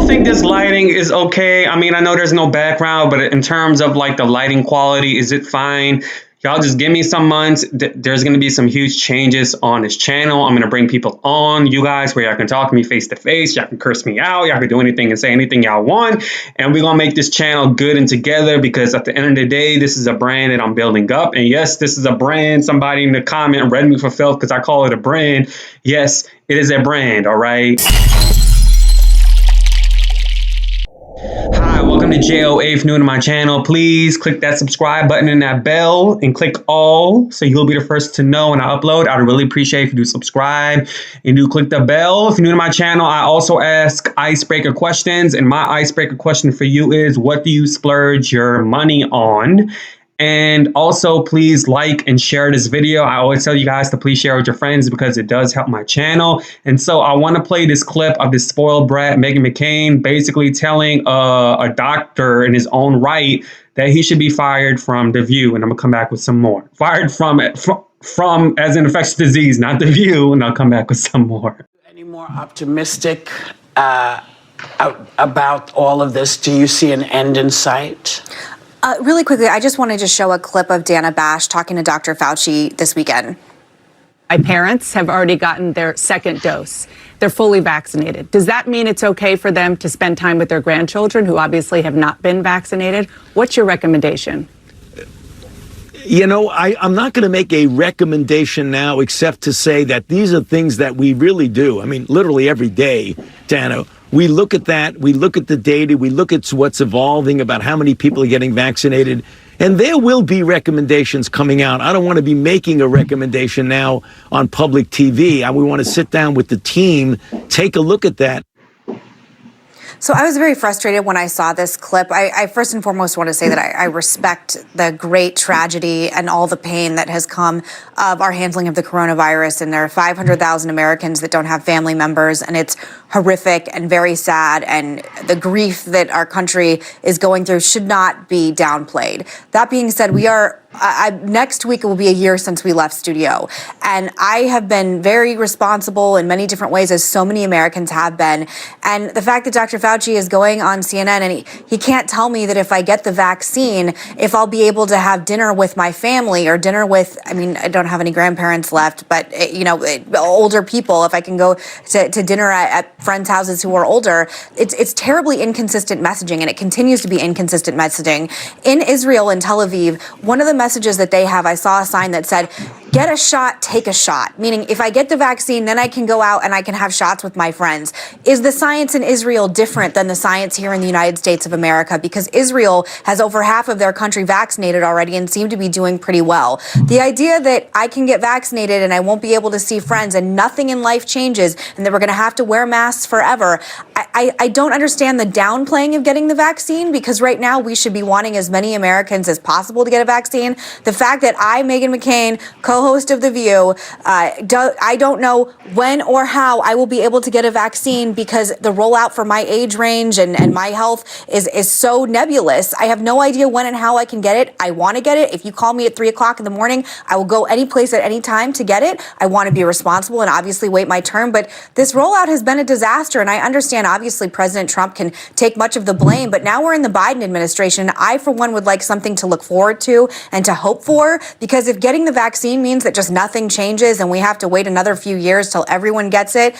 think this lighting is okay. I mean, I know there's no background, but in terms of like the lighting quality, is it fine? Y'all just give me some months. There's going to be some huge changes on this channel. I'm going to bring people on, you guys, where y'all can talk to me face to face. Y'all can curse me out. Y'all can do anything and say anything y'all want. And we're going to make this channel good and together, because at the end of the day, this is a brand that I'm building up. And yes, this is a brand. Somebody in the comment read me for filth because I call it a brand. Yes, it is a brand. All right. Hi, welcome to JOA. If you're new to my channel, please click that subscribe button and that bell and click all so you'll be the first to know when I upload. I'd really appreciate if you do subscribe and do click the bell. If you're new to my channel, I also ask icebreaker questions, and my icebreaker question for you is, what do you splurge your money on? And also, please like and share this video. I always tell you guys to please share with your friends because it does help my channel. And so I want to play this clip of this spoiled brat, Meghan McCain, basically telling a doctor in his own right that he should be fired from The View. And I'm going to come back with some more. Fired from as an infectious disease, not The View. And I'll come back with some more. Any more optimistic about all of this? Do you see an end in sight? Really quickly, I just wanted to show a clip of Dana Bash talking to Dr. Fauci this weekend. My parents have already gotten their second dose. They're fully vaccinated. Does that mean it's okay for them to spend time with their grandchildren who obviously have not been vaccinated? What's your recommendation? You know, I'm not going to make a recommendation now, except to say that these are things that we really do. I mean, literally every day, Dana, we look at that, we look at the data, we look at what's evolving about how many people are getting vaccinated, and there will be recommendations coming out. I don't want to be making a recommendation now on public TV. We want to sit down with the team, take a look at that. So I was very frustrated when I saw this clip. I first and foremost want to say that I respect the great tragedy and all the pain that has come of our handling of the coronavirus. And there are 500,000 Americans that don't have family members, and it's horrific and very sad. And the grief that our country is going through should not be downplayed. That being said, next week it will be a year since we left studio, and I have been very responsible in many different ways, as so many Americans have been. And the fact that Dr. Fauci is going on CNN and he can't tell me that if I get the vaccine, if I'll be able to have dinner with my family or dinner with, I mean, I don't have any grandparents left, but older people, if I can go to dinner at friends' houses who are older, it's terribly inconsistent messaging, and it continues to be inconsistent messaging. In Israel and Tel Aviv, one of the messages that they have, I saw a sign that said, get a shot, take a shot. Meaning, if I get the vaccine, then I can go out and I can have shots with my friends. Is the science in Israel different than the science here in the United States of America? Because Israel has over half of their country vaccinated already and seem to be doing pretty well. The idea that I can get vaccinated and I won't be able to see friends and nothing in life changes and that we're going to have to wear masks forever, I don't understand the downplaying of getting the vaccine, because right now we should be wanting as many Americans as possible to get a vaccine. The fact that I, Meghan McCain, co-host of The View, I don't know when or how I will be able to get a vaccine, because the rollout for my age range and my health is so nebulous. I have no idea when and how I can get it. I want to get it. If you call me at 3 o'clock in the morning, I will go any place at any time to get it. I want to be responsible and obviously wait my turn. But this rollout has been a disaster. And I understand, obviously, President Trump can take much of the blame. But now we're in the Biden administration. I, for one, would like something to look forward to and to hope for, because if getting the vaccine means that just nothing changes and we have to wait another few years till everyone gets it,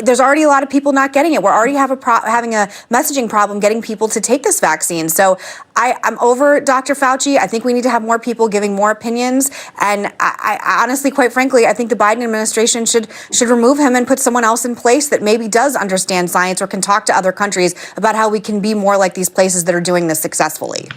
there's already a lot of people not getting it. We're already having a messaging problem getting people to take this vaccine. So I'm over Dr. Fauci. I think we need to have more people giving more opinions. And I honestly, quite frankly, I think the Biden administration should remove him and put someone else in place that maybe does understand science or can talk to other countries about how we can be more like these places that are doing this successfully.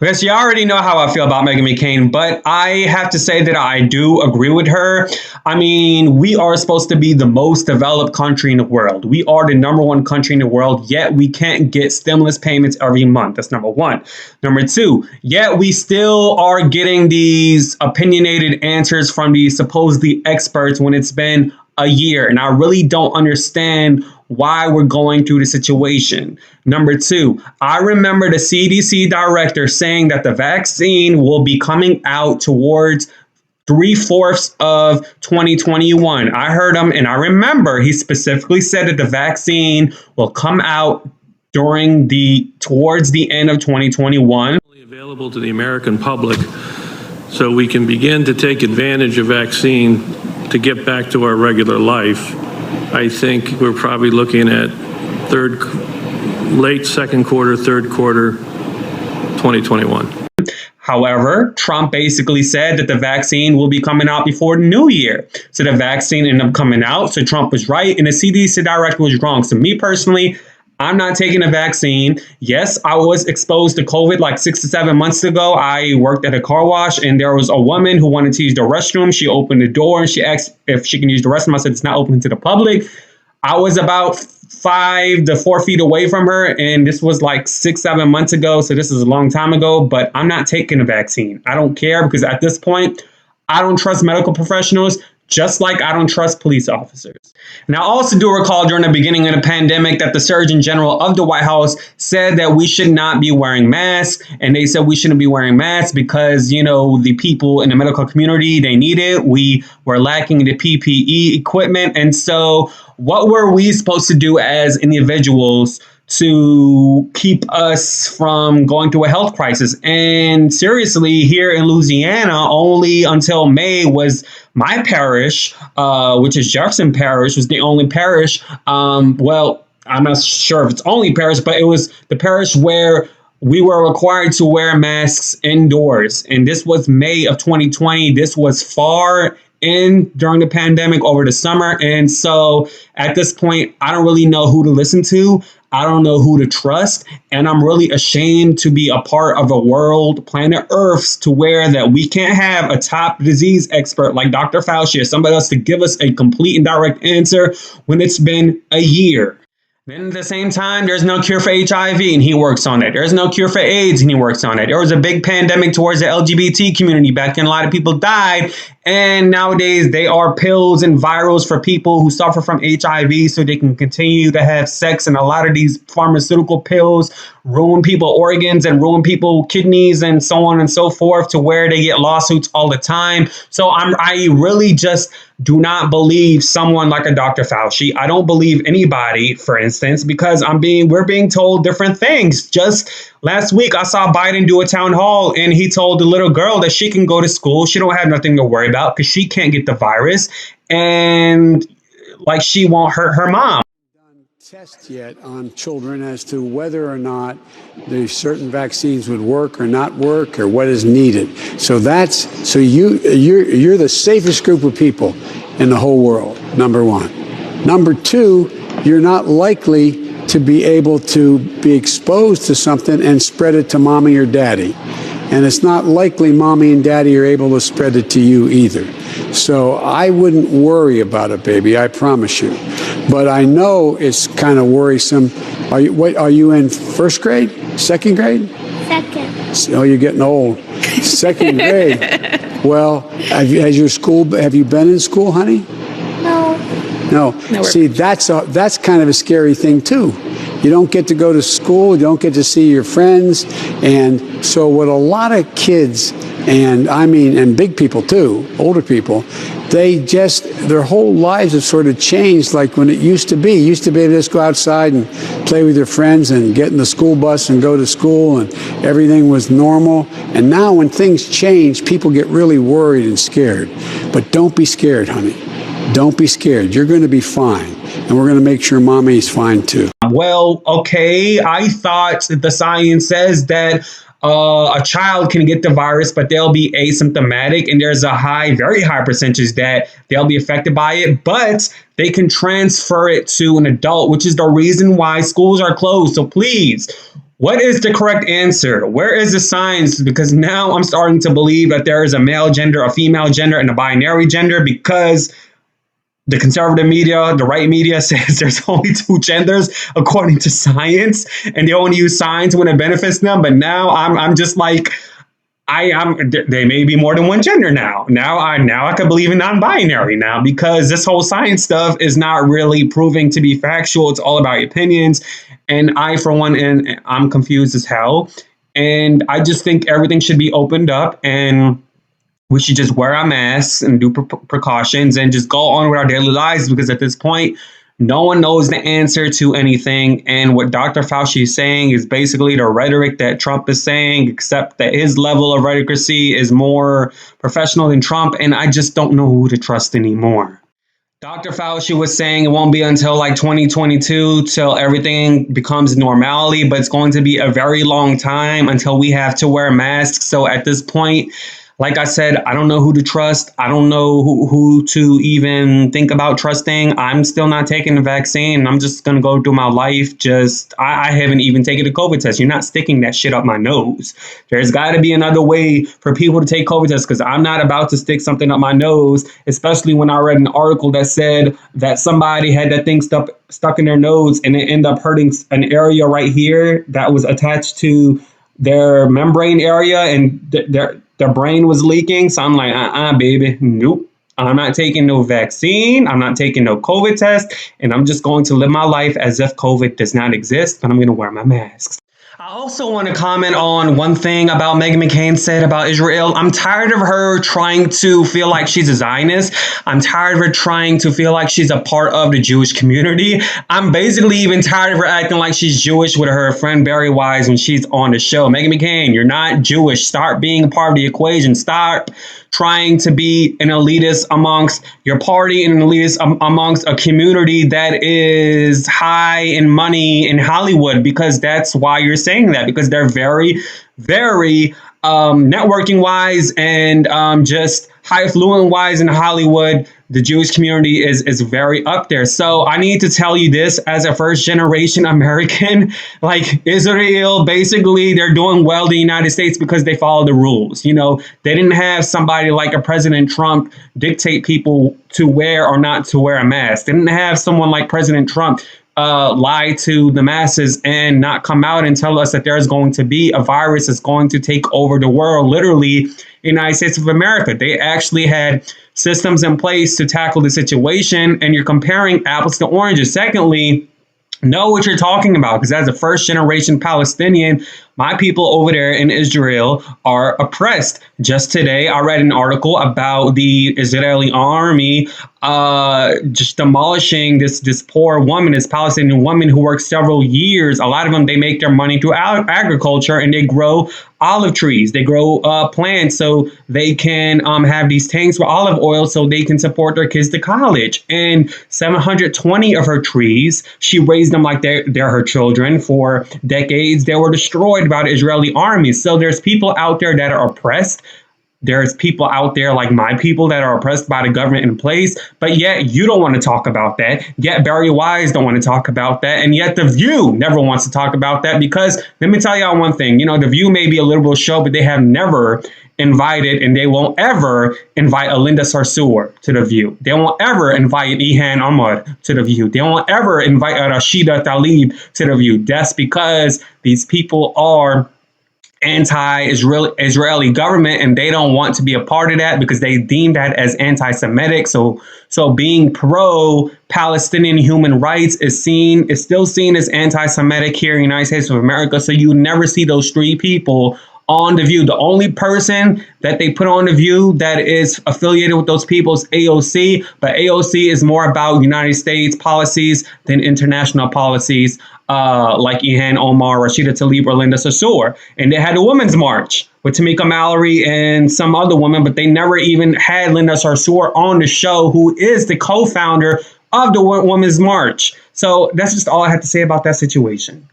Okay, so you already know how I feel about Meghan McCain, but I have to say that I do agree with her. I mean, we are supposed to be the most developed country in the world. We are the #1 country in the world, yet we can't get stimulus payments every month. That's number one. Number two, yet we still are getting these opinionated answers from these supposedly experts when it's been a year. And I really don't understand why we're going through the situation. Number two, I remember the CDC director saying that the vaccine will be coming out towards 3/4 of 2021. I heard him, and I remember he specifically said that the vaccine will come out towards the end of 2021. Available to the American public, so we can begin to take advantage of vaccine to get back to our regular life. I think we're probably looking at late second quarter, third quarter, 2021. However, Trump basically said that the vaccine will be coming out before the new year. So the vaccine ended up coming out. So Trump was right and the CDC director was wrong. So me personally, I'm not taking a vaccine. Yes, I was exposed to COVID like 6 to 7 months ago. I worked at a car wash and there was a woman who wanted to use the restroom. She opened the door and she asked if she can use the restroom. I said, it's not open to the public. I was about 5 to 4 feet away from her, and this was like 6, 7 months ago. So this is a long time ago, but I'm not taking a vaccine. I don't care because at this point, I don't trust medical professionals, just like I don't trust police officers. And I also do recall during the beginning of the pandemic that the Surgeon General of the White House said that we should not be wearing masks. And they said we shouldn't be wearing masks because, you know, the people in the medical community, they need it. We were lacking the PPE equipment. And so what were we supposed to do as individuals to keep us from going through a health crisis? And seriously, here in Louisiana, only until May was my parish, which is Jefferson Parish, was the only parish. Well, I'm not sure if it's only parish, but it was the parish where we were required to wear masks indoors. And this was May of 2020. This was far in during the pandemic over the summer. And so at this point, I don't really know who to listen to. I don't know who to trust. And I'm really ashamed to be a part of a world, planet Earth, to where that we can't have a top disease expert like Dr. Fauci or somebody else to give us a complete and direct answer when it's been a year. Then at the same time, there's no cure for HIV and he works on it. There's no cure for AIDS and he works on it. There was a big pandemic towards the LGBT community back then. A lot of people died. And nowadays they are pills and virals for people who suffer from HIV so they can continue to have sex. And a lot of these pharmaceutical pills ruin people organs and ruin people kidneys and so on and so forth, to where they get lawsuits all the time. So I really just do not believe someone like a Dr. Fauci. I don't believe anybody, for instance, because we're being told different things. Just last week, I saw Biden do a town hall and he told the little girl that she can go to school. She don't have nothing to worry about because she can't get the virus, and like she won't hurt her mom. Test yet on children as to whether or not the certain vaccines would work or not work or what is needed. So you're the safest group of people in the whole world, number one. Number two, you're not likely to be able to be exposed to something and spread it to mommy or daddy. And it's not likely mommy and daddy are able to spread it to you either. So I wouldn't worry about it, baby, I promise you. But I know it's kind of worrisome. Are you in first grade? Second grade? Second. Oh, you're getting old. Second grade. Well, have you been in school, honey? No. No. See, that's kind of a scary thing too. You don't get to go to school, you don't get to see your friends. And so what a lot of kids, and big people too, older people, their whole lives have sort of changed like when it used to be. You used to be able to just go outside and play with your friends and get in the school bus and go to school and everything was normal. And now when things change, people get really worried and scared. But don't be scared, honey. Don't be scared. You're going to be fine. And we're going to make sure mommy's fine too. Well, okay. I thought that the science says that a child can get the virus, but they'll be asymptomatic. And there's a very high percentage that they'll be affected by it, but they can transfer it to an adult, which is the reason why schools are closed. So please, what is the correct answer? Where is the science? Because now I'm starting to believe that there is a male gender, a female gender, and a binary gender, because the conservative media, the right media says there's only 2 genders according to science, and they only use science when it benefits them. But now I'm just like, there may be more than 1 gender now. Now I could believe in non-binary now, because this whole science stuff is not really proving to be factual. It's all about opinions. And I, for one, and I'm confused as hell. And I just think everything should be opened up, and we should just wear our masks and do precautions and just go on with our daily lives, because at this point, no one knows the answer to anything. And what Dr. Fauci is saying is basically the rhetoric that Trump is saying, except that his level of rhetoricy is more professional than Trump. And I just don't know who to trust anymore. Dr. Fauci was saying it won't be until like 2022 till everything becomes normality, but it's going to be a very long time until we have to wear masks. So at this point, like I said, I don't know who to trust. I don't know who to even think about trusting. I'm still not taking the vaccine. I'm just going to go through my life. I haven't even taken a COVID test. You're not sticking that shit up my nose. There's got to be another way for people to take COVID tests, because I'm not about to stick something up my nose, especially when I read an article that said that somebody had that thing stuck in their nose and it ended up hurting an area right here that was attached to their membrane area, and their brain was leaking. So I'm like, baby, nope. I'm not taking no vaccine. I'm not taking no COVID test. And I'm just going to live my life as if COVID does not exist. And I'm going to wear my masks. I also want to comment on one thing about Meghan McCain said about Israel. I'm tired of her trying to feel like she's a Zionist. I'm tired of her trying to feel like she's a part of the Jewish community. I'm basically even tired of her acting like she's Jewish with her friend Barry Wise when she's on the show. Meghan McCain, you're not Jewish. Start being a part of the equation. Stop trying to be an elitist amongst your party and an elitist amongst a community that is high in money in Hollywood, because that's why you're saying that, because they're very, very networking wise and just high affluent wise in Hollywood. The Jewish community is very up there. So I need to tell you this as a first generation American, like Israel, basically they're doing well in the United States because they follow the rules. You know, they didn't have somebody like a President Trump dictate people to wear or not to wear a mask. They didn't have someone like President Trump lie to the masses and not come out and tell us that there's going to be a virus that's going to take over the world, literally in the United States of America. They actually had systems in place to tackle the situation, and you're comparing apples to oranges. Secondly, know what you're talking about, because as a first generation Palestinian, my people over there in Israel are oppressed. Just today, I read an article about the Israeli army just demolishing this poor woman, this Palestinian woman who works several years. A lot of them, they make their money through agriculture, and they grow olive trees. They grow plants so they can have these tanks with olive oil so they can support their kids to college. And 720 of her trees, she raised them like they're her children for decades. They were destroyed by the Israeli army. So there's people out there that are oppressed. There's people out there like my people that are oppressed by the government in place, but yet you don't want to talk about that. Yet Barry Wise don't want to talk about that. And yet The View never wants to talk about that, because let me tell y'all one thing, you know, The View may be a liberal show, but they have never invited, and they won't ever invite a Linda Sarsour to The View. They won't ever invite Ihan Ahmad to The View. They won't ever invite Rashida Tlaib to The View. That's because these people are anti-Israeli government, and they don't want to be a part of that because they deem that as anti-Semitic. So being pro-Palestinian human rights is still seen as anti-Semitic here in the United States of America. So you never see those three people on The View. The only person that they put on The View that is affiliated with those people is AOC, but AOC is more about United States policies than international policies, like Ihan Omar, Rashida Tlaib, or Linda Sarsour. And they had a women's march with Tamika Mallory and some other woman, but they never even had Linda Sarsour on the show, who is the co-founder of the Women's March. So that's just all I have to say about that situation.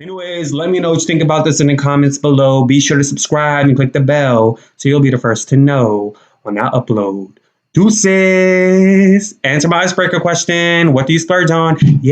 Anyways, let me know what you think about this in the comments below. Be sure to subscribe and click the bell so you'll be the first to know when I upload. Deuces! Answer my icebreaker question. What do you splurge on? Yay!